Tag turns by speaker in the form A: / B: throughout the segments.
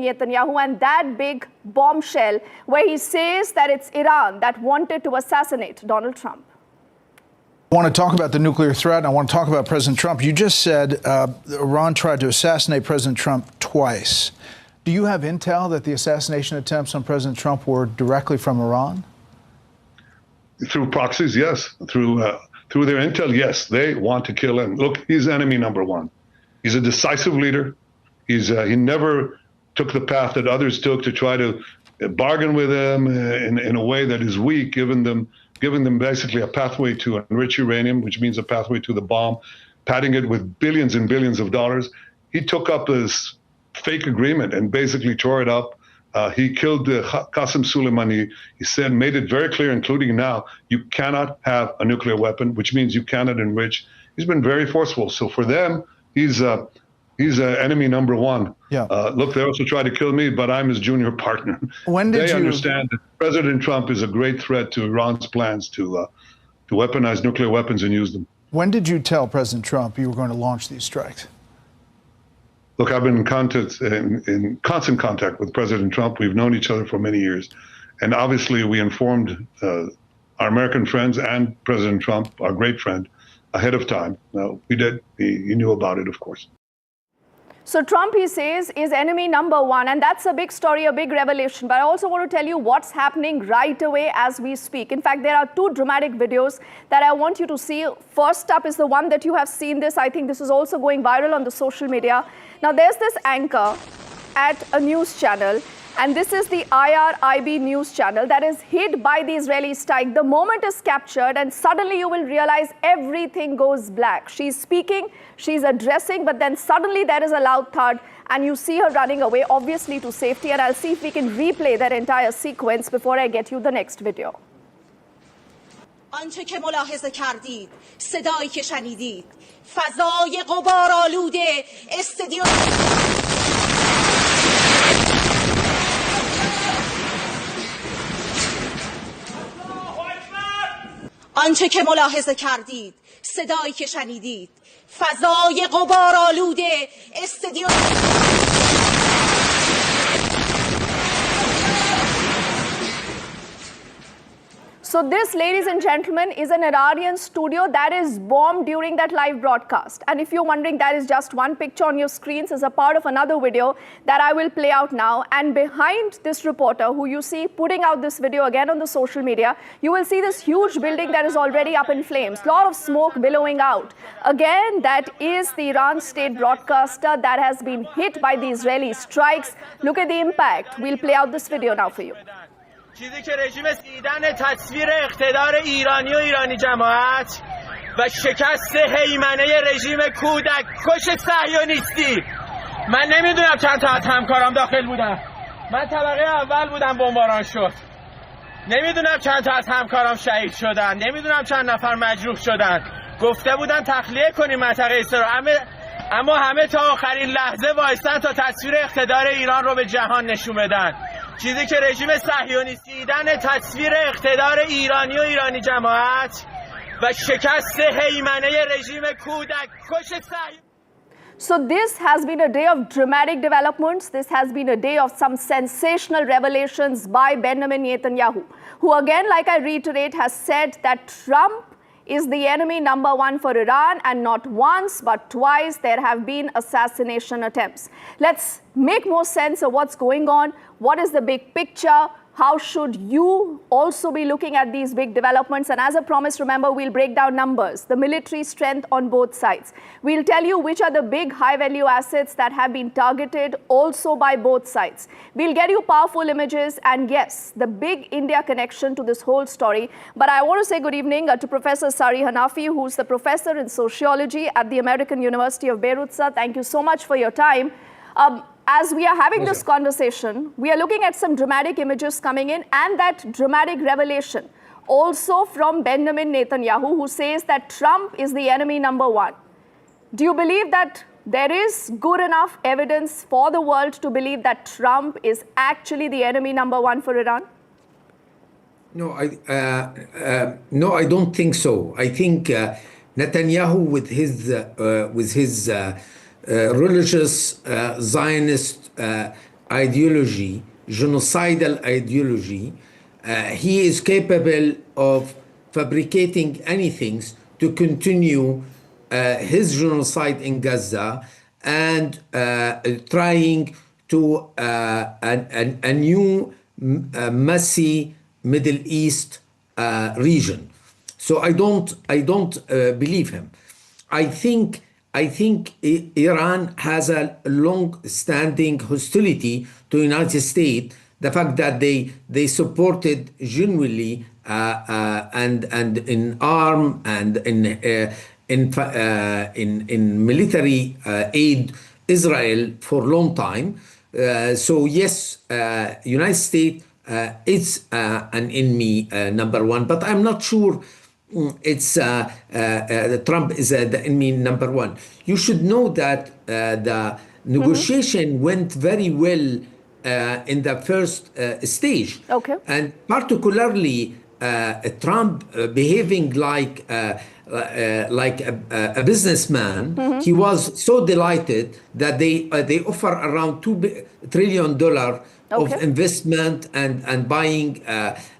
A: Netanyahu and that big bombshell where he says that it's Iran that wanted to assassinate Donald Trump.
B: I want to talk about the nuclear threat, and I want to talk about President Trump. You just said Iran tried to assassinate President Trump twice. Do you have intel that the assassination attempts on President Trump were directly from Iran?
C: Through proxies, yes. Through their intel, yes. They want to kill him. Look, he's enemy number one. He's a decisive leader. He never took the path that others took to try to bargain with him in a way that is weak, giving them basically a pathway to enrich uranium, which means a pathway to the bomb, padding it with billions and billions of dollars. He took up this fake agreement and basically tore it up. He killed Qasem Soleimani. He said, made it very clear, including now, you cannot have a nuclear weapon, which means you cannot enrich. He's been very forceful. So for them, he's enemy number one.
B: Yeah.
C: Look, they also tried to kill me, but I'm his junior partner.
B: When did
C: they
B: you
C: understand that President Trump is a great threat to Iran's plans to weaponize nuclear weapons and use them.
B: When did you tell President Trump you were going to launch these strikes?
C: Look, I've been in constant contact with President Trump. We've known each other for many years. And obviously, we informed our American friends and President Trump, our great friend, ahead of time. We did. He knew about it, of course.
A: So Trump, he says, is enemy number one. And that's a big story, a big revelation. But I also want to tell you what's happening right away as we speak. In fact, there are two dramatic videos that I want you to see. First up is the one that you have seen this. I think this is also going viral on the social media. Now, there's this anchor at a news channel. And this is the IRIB news channel that is hit by the Israeli strike. The moment is captured and suddenly you will realize everything goes black. She's speaking, she's addressing, but then suddenly there is a loud thud and you see her running away, obviously to safety. And I'll see if we can replay that entire sequence before I get you the next video.
D: آنچه که ملاحظه کردید، صدایی که شنیدید، فضای غبارآلوده استادیوم آنچه که ملاحظه کردید، صدایی که شنیدید، فضای غبارآلوده استادیوم
A: So this, ladies and gentlemen, is an Iranian studio that is bombed during that live broadcast. And if you're wondering, that is just one picture on your screens as a part of another video that I will play out now. And behind this reporter, who you see putting out this video again on the social media, you will see this huge building that is already up in flames. A lot of smoke billowing out. Again, that is the Iran state broadcaster that has been hit by the Israeli strikes. Look at the impact. We'll play out this video now for you.
E: چیزی که رژیم دیدن تصویر اقتدار ایرانی و ایرانی جماعت و شکست هیمنه رژیم کودک کش صهیونیستی. من نمیدونم چند تا از همکارام داخل بودن. من طبقه اول بودم بمباران شد. نمیدونم چند تا از همکارام شهید شدن. نمیدونم چند نفر مجروح شدن. گفته بودن تخلیه کنیم منطقه اسرائیل. اما همه تا آخرین لحظه وایستن تا تصویر اقتدار ایران رو به جهان نشون بدن. چیزی که رژیم صهیونیستی دیدن تصویر اقتدار ایرانی و ایرانی جماعت و شکست هیمنه رژیم کودک کش صهیونیستی.
A: So this has been a day of dramatic developments. This has been a day of some sensational revelations by Benjamin Netanyahu, who again, like I reiterate, has said that Trump is the enemy number one for Iran, and not once but twice there have been assassination attempts. Let's make more sense of what's going on. What is the big picture? How should you also be looking at these big developments? And as a promise, remember, we'll break down numbers, the military strength on both sides. We'll tell you which are the big high-value assets that have been targeted also by both sides. We'll get you powerful images and, yes, the big India connection to this whole story. But I want to say good evening to Professor Sari Hanafi, who's the professor in sociology at the American University of Beirut. Sir, thank you so much for your time. As we are having this conversation, we are looking at some dramatic images coming in and that dramatic revelation also from Benjamin Netanyahu, who says that Trump is the enemy number one. Do you believe that there is good enough evidence for the world to believe that Trump is actually the enemy number one for Iran?
F: No, I don't think so. I think Netanyahu, with his religious Zionist ideology, genocidal ideology, he is capable of fabricating anything to continue his genocide in Gaza and trying to a new messy Middle East region. So I don't believe him. I think Iran has a long-standing hostility to the United States. The fact that they supported genuinely and in arm and in military aid Israel for a long time. So yes, United States is an enemy number one, but I'm not sure it's Trump is the enemy number one. You should know that the negotiation went very well in the first stage.
A: Okay.
F: And particularly Trump behaving like a businessman. He was so delighted that they offer around $2 trillion of investment and buying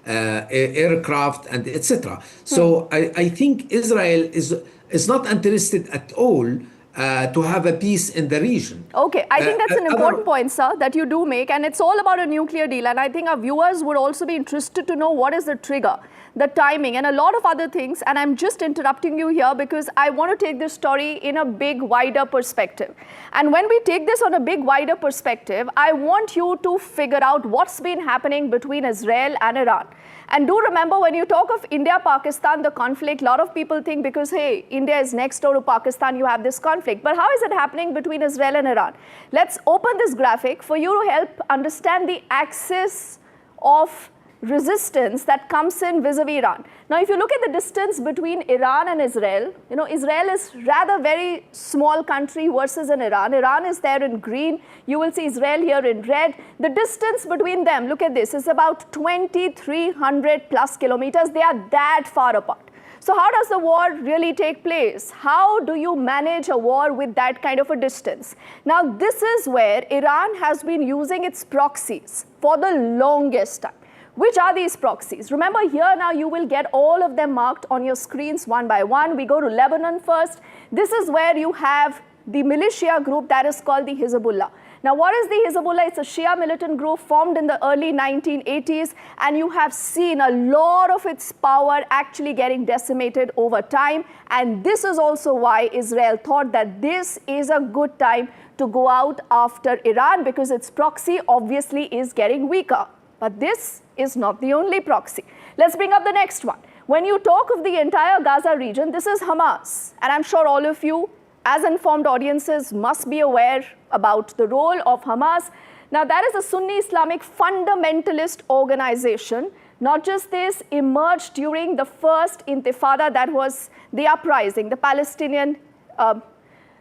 F: aircraft and etc. So I think Israel is not interested at all to have a peace in the region.
A: Okay, I think that's an important point, sir, that you do make, and it's all about a nuclear deal. And I think our viewers would also be interested to know what is the trigger, the timing, and a lot of other things. And I'm just interrupting you here because I want to take this story in a big, wider perspective. And when we take this on a big, wider perspective, I want you to figure out what's been happening between Israel and Iran. And do remember, when you talk of India-Pakistan, the conflict, a lot of people think because, hey, India is next door to Pakistan, you have this conflict. But how is it happening between Israel and Iran? Let's open this graphic for you to help understand the axis of resistance that comes in vis-a-vis Iran. Now, if you look at the distance between Iran and Israel, you know, Israel is rather very small country versus in Iran. Iran is there in green. You will see Israel here in red. The distance between them, look at this, is about 2,300 plus kilometers. They are that far apart. So how does the war really take place? How do you manage a war with that kind of a distance? Now, this is where Iran has been using its proxies for the longest time. Which are these proxies? Remember, here now you will get all of them marked on your screens one by one. We go to Lebanon first. This is where you have the militia group that is called the Hezbollah. Now, what is the Hezbollah? It's a Shia militant group formed in the early 1980s, and you have seen a lot of its power actually getting decimated over time. And this is also why Israel thought that this is a good time to go out after Iran, because its proxy obviously is getting weaker. But this is not the only proxy. Let's bring up the next one. When you talk of the entire Gaza region, this is Hamas. And I'm sure all of you, as informed audiences, must be aware about the role of Hamas. Now, that is a Sunni Islamic fundamentalist organization. Not just this, emerged during the first Intifada, that was the uprising, the Palestinian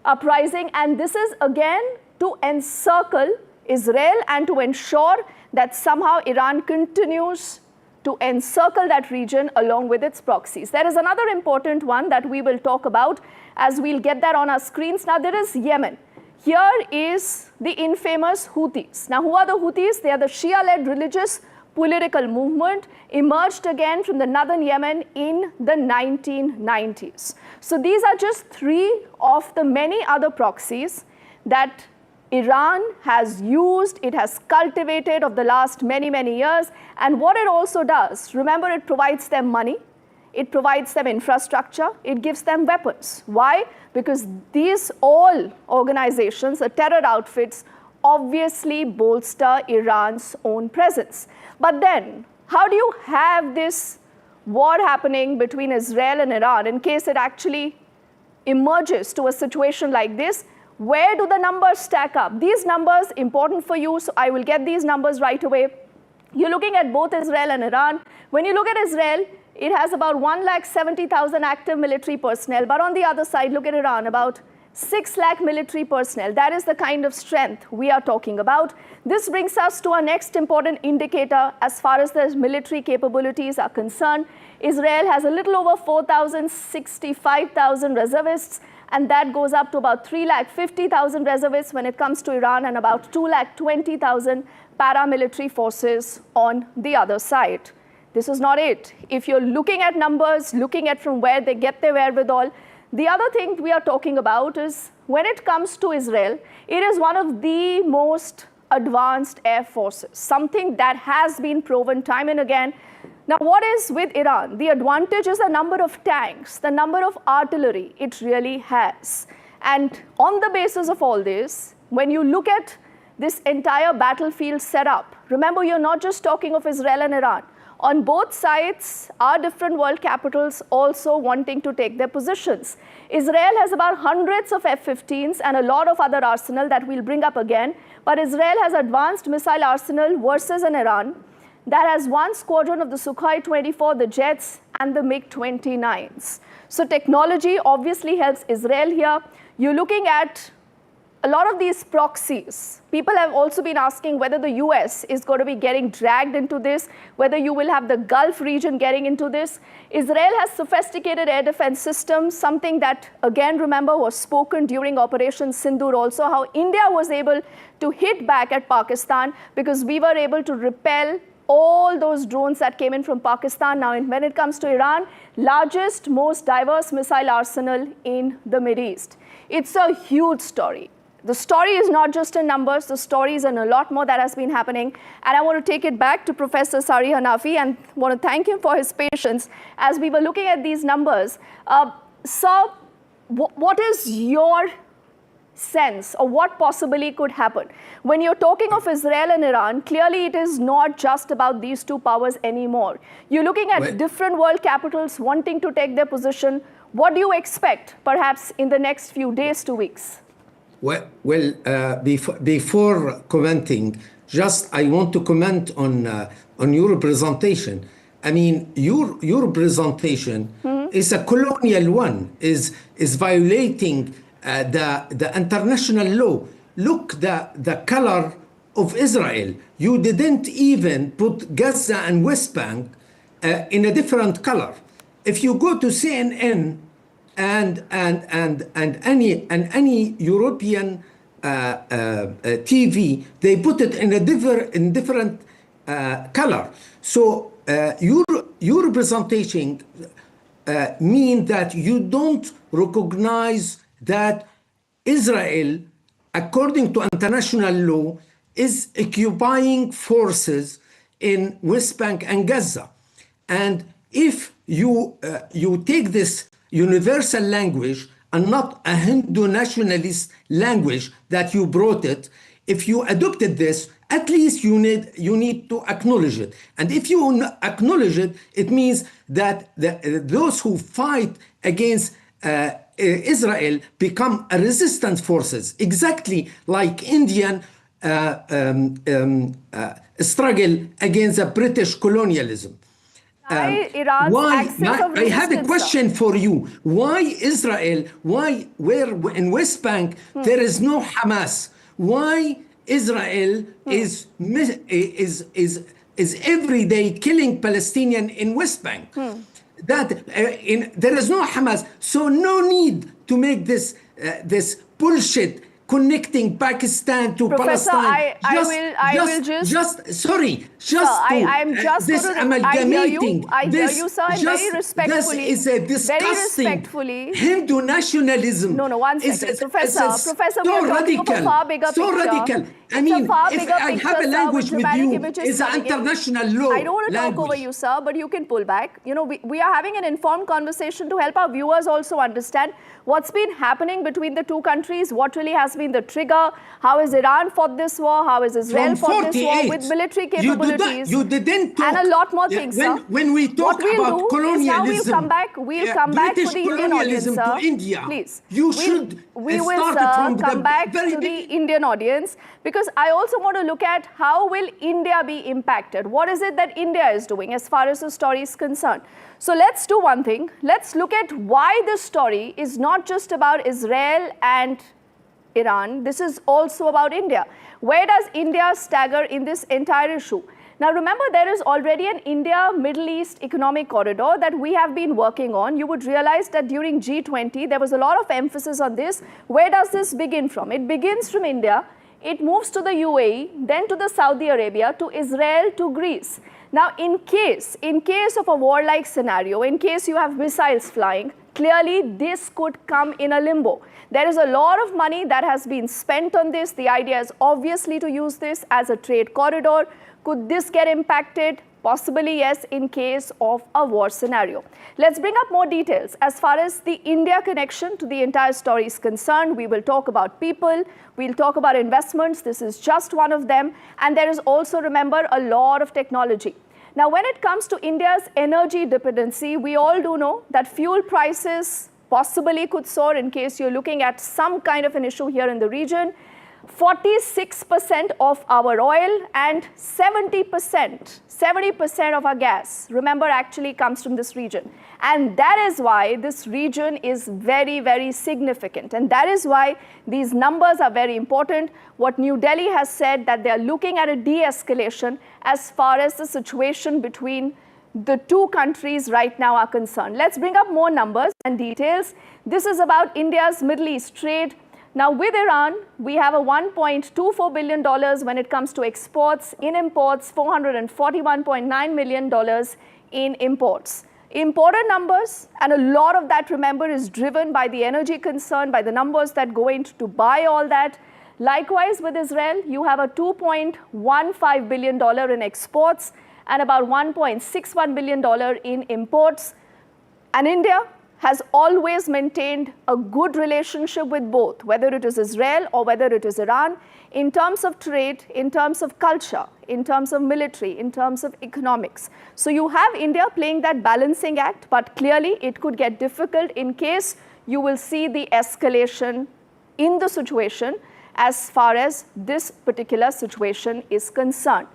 A: uprising. And this is again to encircle Israel and to ensure that somehow Iran continues to encircle that region along with its proxies. There is another important one that we will talk about as we'll get that on our screens. Now, there is Yemen. Here is the infamous Houthis. Now, who are the Houthis? They are the Shia-led religious political movement, emerged again from the northern Yemen in the 1990s. So these are just three of the many other proxies that Iran has used, it has cultivated of the last many, many years. And what it also does, remember, it provides them money, it provides them infrastructure, it gives them weapons. Why? Because these all organizations, the terror outfits, obviously bolster Iran's own presence. But then, how do you have this war happening between Israel and Iran in case it actually emerges to a situation like this? Where do the numbers stack up? These numbers important for you, so I will get these numbers right away. You're looking at both Israel and Iran. When you look at Israel, it has about 170,000 active military personnel. But on the other side, look at Iran, about 6 lakh military personnel. That is the kind of strength we are talking about. This brings us to our next important indicator as far as the military capabilities are concerned. Israel has a little over 4,000, 65,000 reservists. and that goes up to about 350,000 reservists when it comes to Iran, and about 220,000 paramilitary forces on the other side. This is not it. If you're looking at numbers, looking at from where they get their wherewithal, the other thing we are talking about is when it comes to Israel, it is one of the most advanced air forces, something that has been proven time and again. Now, what is with Iran? The advantage is the number of tanks, the number of artillery it really has. And on the basis of all this, when you look at this entire battlefield setup, remember, you're not just talking of Israel and Iran. On both sides are different world capitals also wanting to take their positions. Israel has about hundreds of F-15s and a lot of other arsenal that we'll bring up again. But Israel has advanced missile arsenal versus an Iran that has one squadron of the Sukhoi 24, the jets, and the MiG-29s. So technology obviously helps Israel here. You're looking at a lot of these proxies. People have also been asking whether the US is going to be getting dragged into this, whether you will have the Gulf region getting into this. Israel has sophisticated air defense systems, something that, again, remember, was spoken during Operation Sindoor also, how India was able to hit back at Pakistan because we were able to repel all those drones that came in from Pakistan. Now, when it comes to Iran, largest, most diverse missile arsenal in the Mideast. It's a huge story. The story is not just in numbers, the story is in a lot more that has been happening. And I want to take it back to Professor Sari Hanafi and want to thank him for his patience as we were looking at these numbers. Sir, what is your sense of what possibly could happen? When you're talking of Israel and Iran, clearly it is not just about these two powers anymore. You're looking at different world capitals wanting to take their position. What do you expect, perhaps, in the next few days to weeks?
F: Before commenting, just I want to comment on your presentation. I mean, your presentation is a colonial one, is violating the international law. Look, the color of Israel. You didn't even put Gaza and West Bank in a different color. If you go to CNN and any European TV, they put it in a different color. So your representation mean that you don't recognize that Israel, according to international law, is occupying forces in West Bank and Gaza. And if you take this universal language and not a Hindu nationalist language that you brought it, if you adopted this, at least you need to acknowledge it. And if you acknowledge it, it means that those who fight against Israel become a resistance forces, exactly like Indian struggle against the British colonialism. I have a question for you. Why Israel? Where in West Bank there is no Hamas? Why Israel is every day killing Palestinians in West Bank? There is no Hamas, so no need to make this bullshit connecting Pakistan to
A: Professor,
F: Palestine. Amalgamating.
A: I hear you, sir, and very respectfully.
F: This is a disgusting Hindu nationalism.
A: No, one second. Professor, we are talking of a far bigger picture.
F: So radical. I mean, if I have a language with you, it's an international law.
A: I don't want to talk over you, sir, but you can pull back. You know, we are having an informed conversation to help our viewers also understand what's been happening between the two countries, what really has been the trigger, how has Iran fought this war, how has Israel fought this war with military capabilities,
F: you didn't talk,
A: and a lot more things, sir.
F: When we talk about colonialism,
A: now we'll come back for the Indian audience, sir.
F: To India,
A: please.
F: We
A: will come back to the Indian audience, because I also want to look at how will India be impacted. What is it that India is doing as far as the story is concerned? So let's do one thing. Let's look at why this story is not just about Israel and Iran. This is also about India. Where does India stagger in this entire issue? Now remember, there is already an India-Middle East economic corridor that we have been working on. You would realize that during G20, there was a lot of emphasis on this. Where does this begin from? It begins from India, it moves to the UAE, then to the Saudi Arabia, to Israel, to Greece. Now, in case of a warlike scenario, in case you have missiles flying, clearly this could come in a limbo. There is a lot of money that has been spent on this. The idea is obviously to use this as a trade corridor. Could this get impacted? Possibly yes, in case of a war scenario. Let's bring up more details. As far as the India connection to the entire story is concerned, we will talk about people, we'll talk about investments. This is just one of them. And there is also, remember, a lot of technology. Now, when it comes to India's energy dependency, we all do know that fuel prices possibly could soar in case you're looking at some kind of an issue here in the region. 46% of our oil and 70% of our gas, remember, actually comes from this region. And that is why this region is very, very significant. And that is why these numbers are very important. What New Delhi has said that they are looking at a de-escalation as far as the situation between the two countries right now are concerned. Let's bring up more numbers and details. This is about India's Middle East trade. Now, with Iran, we have a $1.24 billion when it comes to exports. In imports, $441.9 million in imports. Important numbers, and a lot of that, remember, is driven by the energy concern, by the numbers that go into to buy all that. Likewise, with Israel, you have a $2.15 billion in exports and about $1.61 billion in imports. And India has always maintained a good relationship with both, whether it is Israel or whether it is Iran, in terms of trade, in terms of culture, in terms of military, in terms of economics. So you have India playing that balancing act, but clearly it could get difficult in case you will see the escalation in the situation as far as this particular situation is concerned.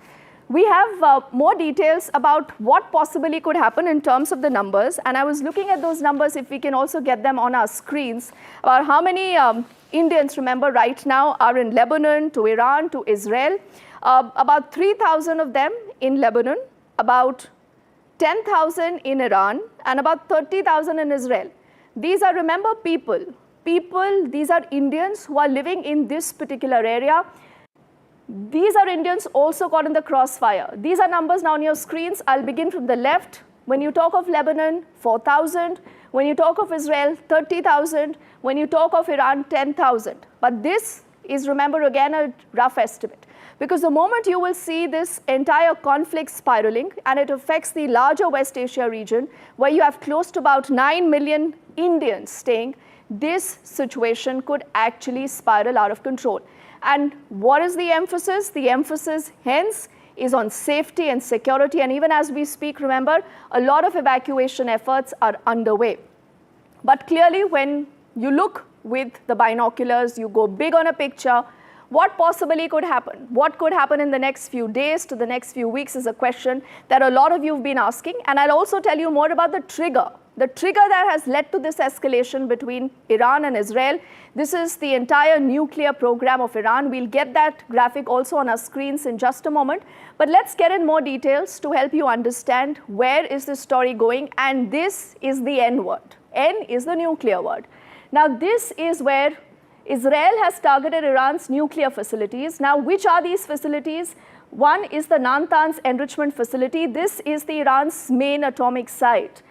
A: We have more details about what possibly could happen in terms of the numbers. And I was looking at those numbers, if we can also get them on our screens, about how many Indians, remember, right now are in Lebanon, to Iran, to Israel. About 3,000 of them in Lebanon, about 10,000 in Iran, and about 30,000 in Israel. These are, remember, people. These are Indians who are living in this particular area. These are Indians also caught in the crossfire. These are numbers now on your screens. I'll begin from the left. When you talk of Lebanon, 4,000. When you talk of Israel, 30,000. When you talk of Iran, 10,000. But this is, remember, again, a rough estimate. Because the moment you will see this entire conflict spiraling, and it affects the larger West Asia region, where you have close to about 9 million Indians staying, this situation could actually spiral out of control. And what is the emphasis? The emphasis, hence, is on safety and security. And even as we speak, remember, a lot of evacuation efforts are underway. But clearly, when you look with the binoculars, you go big on a picture, what possibly could happen? What could happen in the next few days to the next few weeks is a question that a lot of you have been asking. And I'll also tell you more about the trigger that has led to this escalation between Iran and Israel. This is the entire nuclear program of Iran. We'll get that graphic also on our screens in just a moment. But let's get in more details to help you understand where is this story going. And this is the N word. N is the nuclear word. Now, this is where Israel has targeted Iran's nuclear facilities. Now, which are these facilities? One is the Natanz enrichment facility. This is the Iran's main atomic site.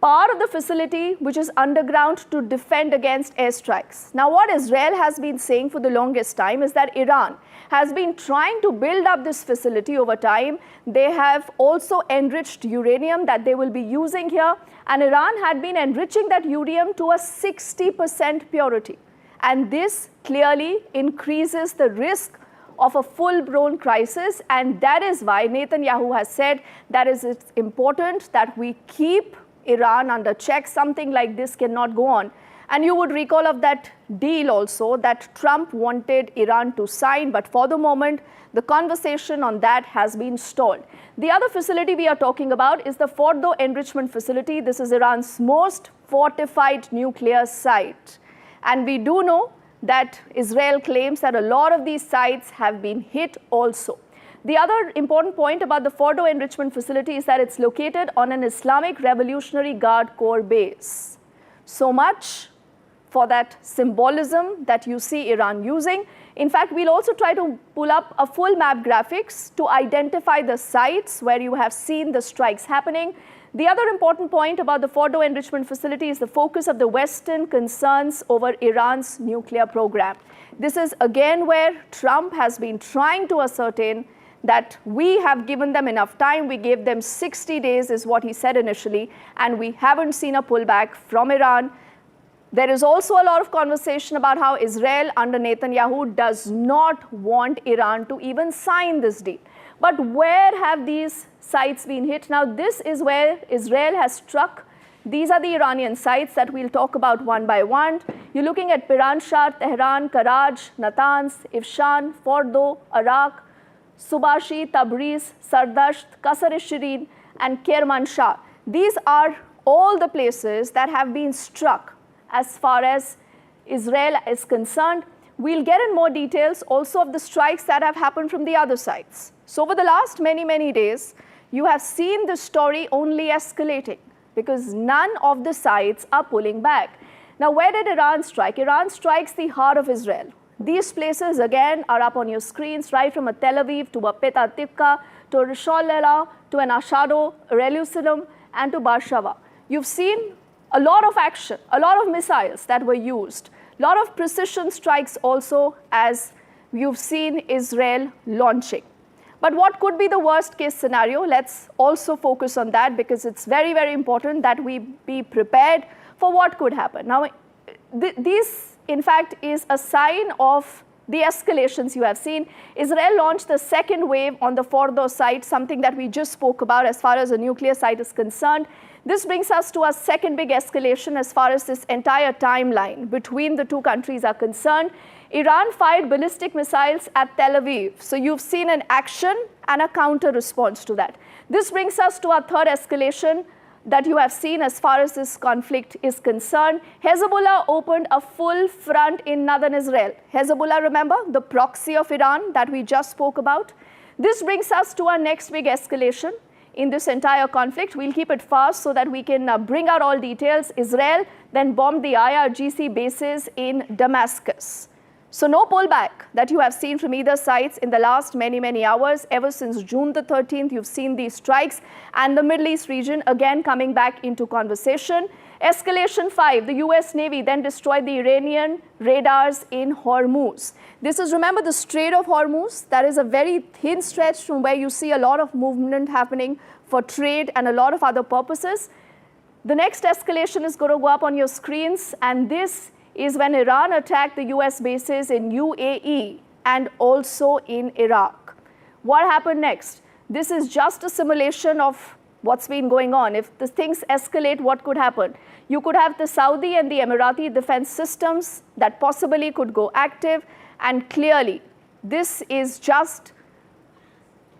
A: Part of the facility which is underground to defend against airstrikes. Now, what Israel has been saying for the longest time is that Iran has been trying to build up this facility over time. They have also enriched uranium that they will be using here, and Iran had been enriching that uranium to a 60% purity. And this clearly increases the risk of a full-blown crisis, and that is why Netanyahu has said that it's important that we keep Iran under check. Something like this cannot go on. And you would recall of that deal also that Trump wanted Iran to sign, but for the moment, the conversation on that has been stalled. The other facility we are talking about is the Fordo enrichment facility. This is Iran's most fortified nuclear site. And we do know that Israel claims that a lot of these sites have been hit also. The other important point about the Fordo enrichment facility is that it's located on an Islamic Revolutionary Guard Corps base. So much for that symbolism that you see Iran using. In fact, we'll also try to pull up a full map graphics to identify the sites where you have seen the strikes happening. The other important point about the Fordo enrichment facility is the focus of the Western concerns over Iran's nuclear program. This is again where Trump has been trying to ascertain that we have given them enough time. We gave them 60 days is what he said initially, and we haven't seen a pullback from Iran. There is also a lot of conversation about how Israel under Netanyahu does not want Iran to even sign this deal. But where have these sites been hit? Now, this is where Israel has struck. These are the Iranian sites that we'll talk about one by one. You're looking at Piranshah, Tehran, Karaj, Natanz, Ifshan, Fordo, Arak, Subashi, Tabriz, Sardasht, Qasr-e-Shirin, and Kermanshah. These are all the places that have been struck as far as Israel is concerned. We'll get in more details also of the strikes that have happened from the other sides. So over the last many days, you have seen the story only escalating because none of the sides are pulling back. Now, where did Iran strike? Iran strikes the heart of Israel. These places, again, are up on your screens, right from a Tel Aviv to a Petah Tikka, to a Rishon LeZion, to an Ashado, Jerusalem, and to Beersheba. You've seen a lot of action, a lot of missiles that were used, a lot of precision strikes also, as you've seen Israel launching. But what could be the worst case scenario? Let's also focus on that because it's very important that we be prepared for what could happen. Now, this, in fact, is a sign of the escalations you have seen. Israel launched the second wave on the Fordo site, something that we just spoke about as far as the nuclear site is concerned. This brings us to a second big escalation as far as this entire timeline between the two countries are concerned. Iran fired ballistic missiles at Tel Aviv. So you've seen an action and a counter response to that. This brings us to our third escalation that you have seen as far as this conflict is concerned. Hezbollah opened a full front in northern Israel. Hezbollah, remember, the proxy of Iran that we just spoke about. This brings us to our next big escalation in this entire conflict. We'll keep it fast so that we can bring out all details. Israel then bombed the IRGC bases in Damascus. So no pullback that you have seen from either sides in the last many hours. Ever since June the 13th, you've seen these strikes and the Middle East region again coming back into conversation. Escalation 5, the US Navy then destroyed the Iranian radars in Hormuz. This is, remember, the Strait of Hormuz. That is a very thin stretch from where you see a lot of movement happening for trade and a lot of other purposes. The next escalation is going to go up on your screens, and this is when Iran attacked the US bases in UAE and also in Iraq. What happened next? This is just a simulation of what's been going on. If the things escalate, what could happen? You could have the Saudi and the Emirati defense systems that possibly could go active, and clearly this is just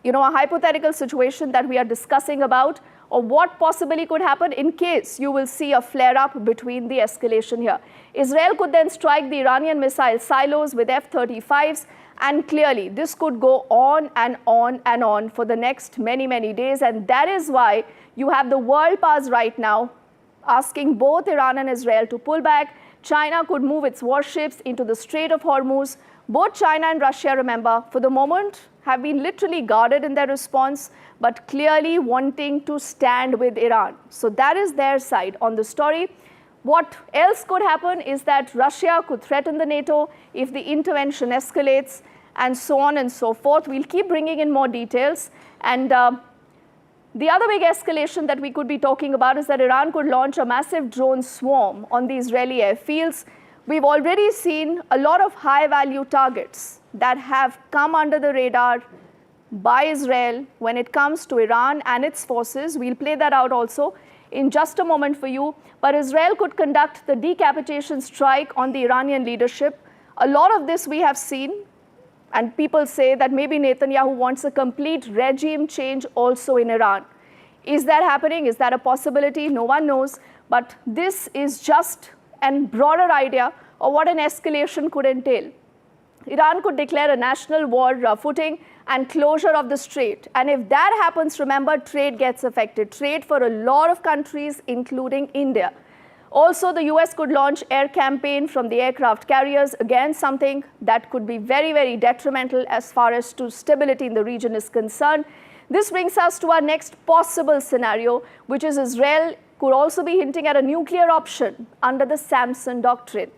A: a hypothetical situation that we are discussing about, or what possibly could happen in case you will see a flare-up between the escalation here. Israel could then strike the Iranian missile silos with F-35s, and clearly this could go on and on for the next many days, and that is why you have the world powers right now asking both Iran and Israel to pull back. China could move its warships into the Strait of Hormuz. Both China and Russia, remember, for the moment have been literally guarded in their response, but clearly wanting to stand with Iran. So that is their side on the story. What else could happen is that Russia could threaten the NATO if the intervention escalates, and so on and so forth. We'll keep bringing in more details. And the other big escalation that we could be talking about is that Iran could launch a massive drone swarm on the Israeli airfields. We've already seen a lot of high-value targets that have come under the radar by Israel when it comes to Iran and its forces. We'll play that out also in just a moment for you. But Israel could conduct the decapitation strike on the Iranian leadership. A lot of this we have seen, and people say that maybe Netanyahu wants a complete regime change also in Iran. Is that happening? Is that a possibility? No one knows. But this is just a broader idea of what an escalation could entail. Iran could declare a national war footing and closure of the strait. And if that happens, remember, trade gets affected. Trade for a lot of countries, including India. Also, the US could launch air campaign from the aircraft carriers. Again, something that could be very, very detrimental as far as to stability in the region is concerned. This brings us to our next possible scenario, which is Israel could also be hinting at a nuclear option under the Samson doctrine.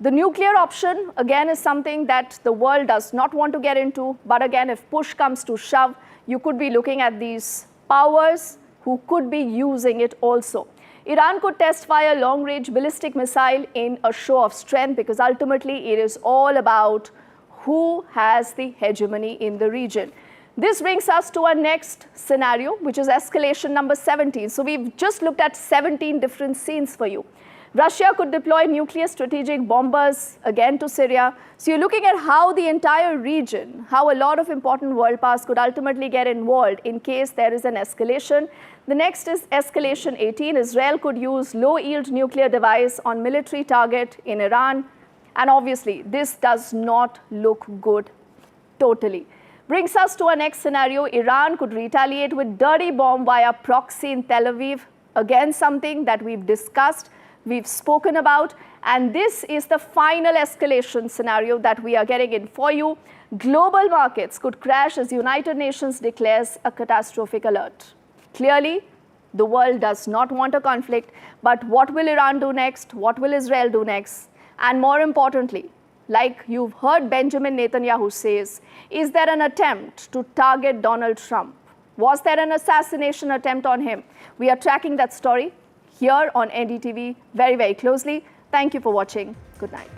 A: The nuclear option, again, is something that the world does not want to get into. But again, if push comes to shove, you could be looking at these powers who could be using it also. Iran could test fire long-range ballistic missile in a show of strength, because ultimately it is all about who has the hegemony in the region. This brings us to our next scenario, which is escalation number 17. So we've just looked at 17 different scenes for you. Russia could deploy nuclear strategic bombers again to Syria. So you're looking at how the entire region, how a lot of important world powers could ultimately get involved in case there is an escalation. The next is escalation 18. Israel could use low-yield nuclear device on military target in Iran. And obviously, this does not look good totally. Brings us to our next scenario. Iran could retaliate with dirty bomb via proxy in Tel Aviv. Again, something that we've discussed, we've spoken about, and this is the final escalation scenario that we are getting in for you. Global markets could crash as United Nations declares a catastrophic alert. Clearly, the world does not want a conflict, but what will Iran do next? What will Israel do next? And more importantly, like you've heard Benjamin Netanyahu says, is there an attempt to target Donald Trump? Was there an assassination attempt on him? We are tracking that story here on NDTV very, very closely. Thank you for watching. Good night.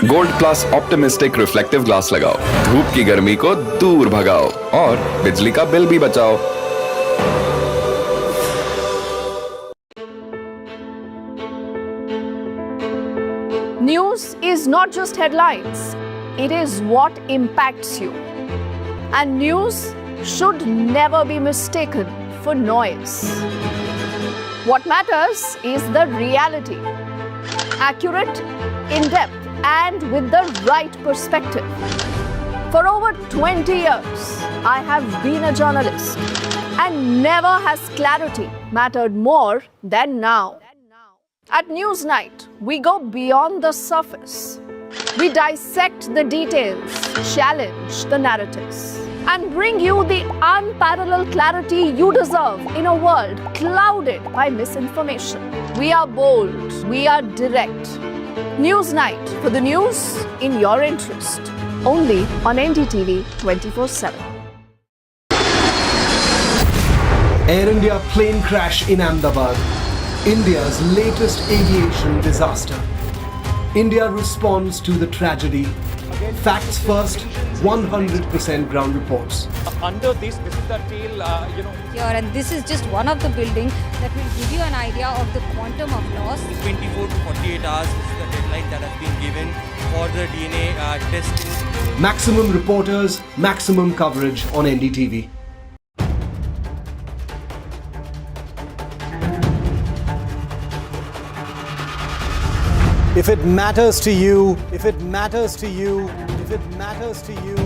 G: Gold plus optimistic reflective glass लगाओ, धूप की गर्मी को दूर भगाओ और बिजली का बिल भी बचाओ।
A: News is not just headlines, it is what impacts you. And news should never be mistaken for noise. What matters is the reality, accurate, in-depth, and with the right perspective. For over 20 years, I have been a journalist, and never has clarity mattered more than now. At Newsnight, we go beyond the surface. We dissect the details, challenge the narratives, and bring you the unparalleled clarity you deserve in a world clouded by misinformation. We are bold, we are direct. Newsnight, for the news in your interest. Only on NDTV 24/7.
H: Air India plane crash in Ahmedabad, India's latest aviation disaster. India responds to the tragedy. Facts first, 100% ground reports.
I: Under this is the tail,
J: here, and this is just one of the buildings that will give you an idea of the quantum of loss.
I: 24 to 48 hours is the deadline that has been given for the DNA testing.
H: Maximum reporters, maximum coverage on NDTV. If it matters to you, if it matters to you, if it matters to you,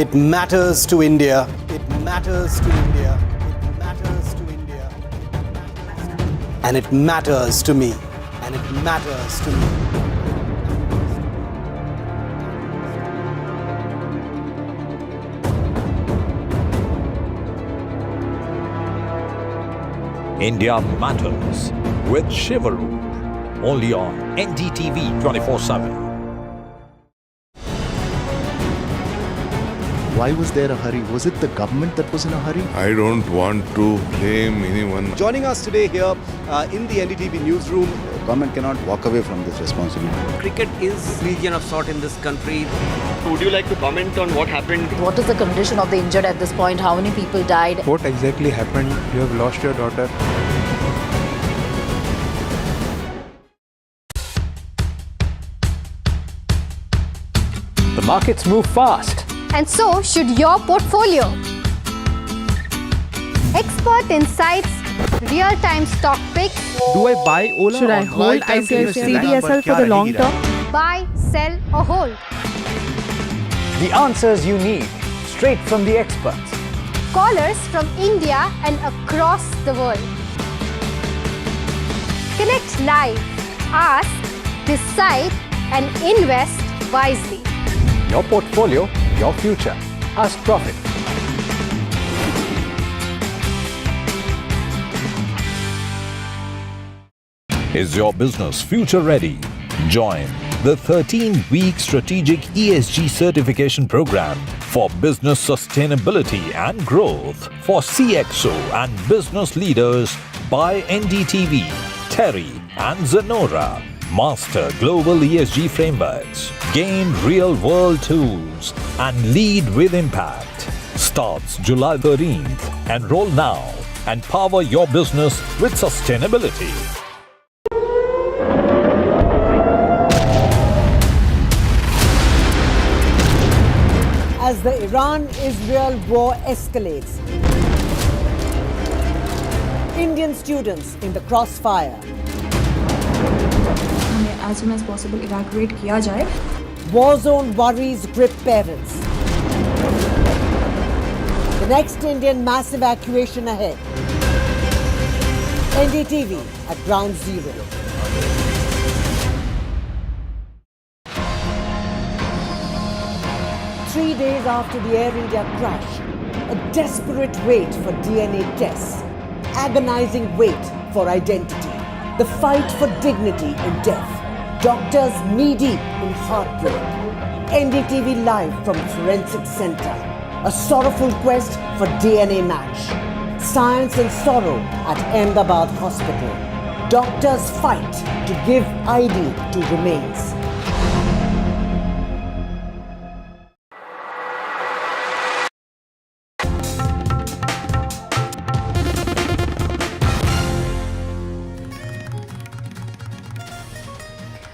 H: it matters to India. It matters to India. It matters to India. And it matters to me. And it matters to me.
K: India Matters with Shivaru, only on NDTV 24/7.
L: Why was there a hurry? Was it the government that was in a hurry?
M: I don't want to blame anyone.
H: Joining us today here in the NDTV newsroom.
L: Government cannot walk away from this responsibility.
I: Cricket is religion of sort in this country. Would you like to comment on what happened?
J: What is the condition of the injured at this point? How many people died?
N: What exactly happened? You have lost your daughter.
K: The
O: Markets move fast.
J: And so should your portfolio. Expert insights, real-time stock picks.
N: Do I buy Ola?
P: Should I hold CDSL for the long term?
J: Buy, sell or hold.
O: The answers you need, straight from the experts.
J: Callers from India and across the world. Connect live, ask, decide and invest wisely.
O: Your portfolio, your future. Ask Profit.
K: Is your business future ready? Join the 13-week strategic ESG certification program for business sustainability and growth for CXO and business leaders by NDTV, Terry and Zenora. Master global ESG frameworks, gain real-world tools and lead with impact. Starts July 13th. Enroll now and power your business with sustainability.
Q: As the Iran-Israel war escalates, Indian students in the crossfire.
P: As soon as possible evacuate किया जाए.
Q: War zone worries grip parents. The next Indian mass evacuation ahead. NDTV at Ground Zero. Three days after the Air India crash, a desperate wait for DNA tests, agonizing wait for identity, the fight for dignity in death, doctors knee-deep in heartbreak. NDTV live from Forensic Center, a sorrowful quest for DNA match. Science and sorrow at Ahmedabad Hospital. Doctors fight to give ID to remains.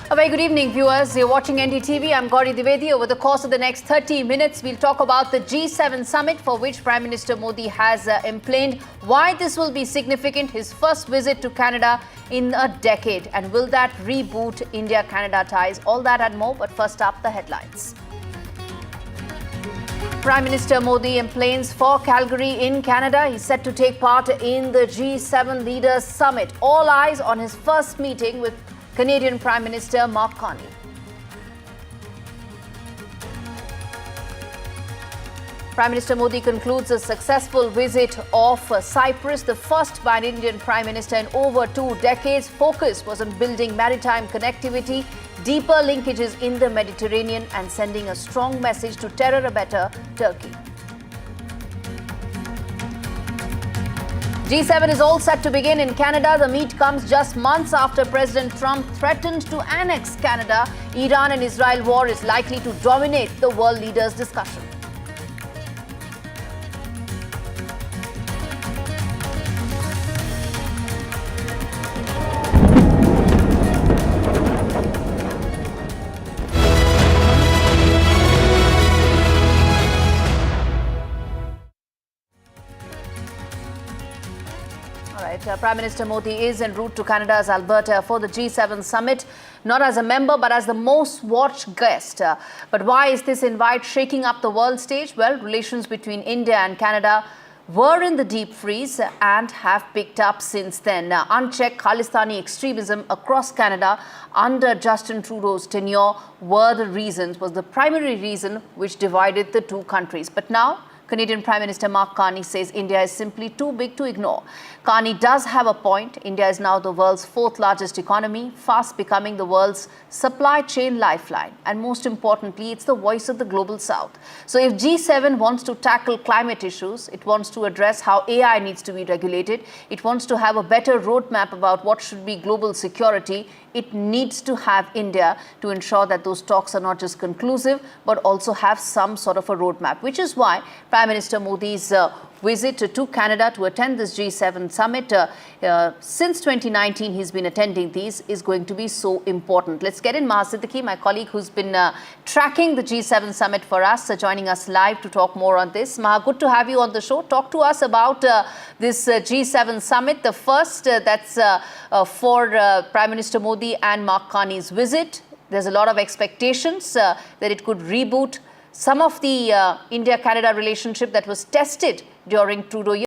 A: A very good evening, viewers. You're watching NDTV. I'm Gauri Dwivedi. Over the course of the next 30 minutes, we'll talk about the G7 summit for which Prime Minister Modi has explained why this will be significant, his first visit to Canada in a decade. And will that reboot India-Canada ties? All that and more. But first up, the headlines. Prime Minister Modi emplanes for Calgary in Canada. He's set to take part in the G7 Leaders Summit. All eyes on his first meeting with Canadian Prime Minister Mark Carney. Prime Minister Modi concludes a successful visit of Cyprus, the first by an Indian Prime Minister in over 2 decades. Focus was on building maritime connectivity, deeper linkages in the Mediterranean and sending a strong message to terror-abetter Turkey. G7 is all set to begin in Canada. The meet comes just months after President Trump threatened to annex Canada. Iran and Israel war is likely to dominate the world leaders' discussion. Prime Minister Modi is en route to Canada's Alberta for the G7 summit, not as a member but as the most watched guest. But why is this invite shaking up the world stage? Well, relations between India and Canada were in the deep freeze and have picked up since then. Unchecked Khalistani extremism across Canada under Justin Trudeau's tenure was the primary reason which divided the two countries. But now, Canadian Prime Minister Mark Carney says India is simply too big to ignore. Carney does have a point. India is now the world's 4th largest economy, fast becoming the world's supply chain lifeline. And most importantly, it's the voice of the global south. So if G7 wants to tackle climate issues, it wants to address how AI needs to be regulated, it wants to have a better roadmap about what should be global security, it needs to have India to ensure that those talks are not just conclusive, but also have some sort of a roadmap, which is why Prime
R: Prime Minister Modi's visit to Canada to attend this G7 summit. Since 2019, he's been attending these, is going to be so important. Let's get in Maha Siddiqui, my colleague who's been tracking the G7 summit for us, joining us live to talk more on this. Maha, good to have you on the show. Talk to us about this G7 summit, the first that's for Prime Minister Modi and Mark Carney's visit. There's a lot of expectations that it could reboot some of the India-Canada relationship that was tested during Trudeau.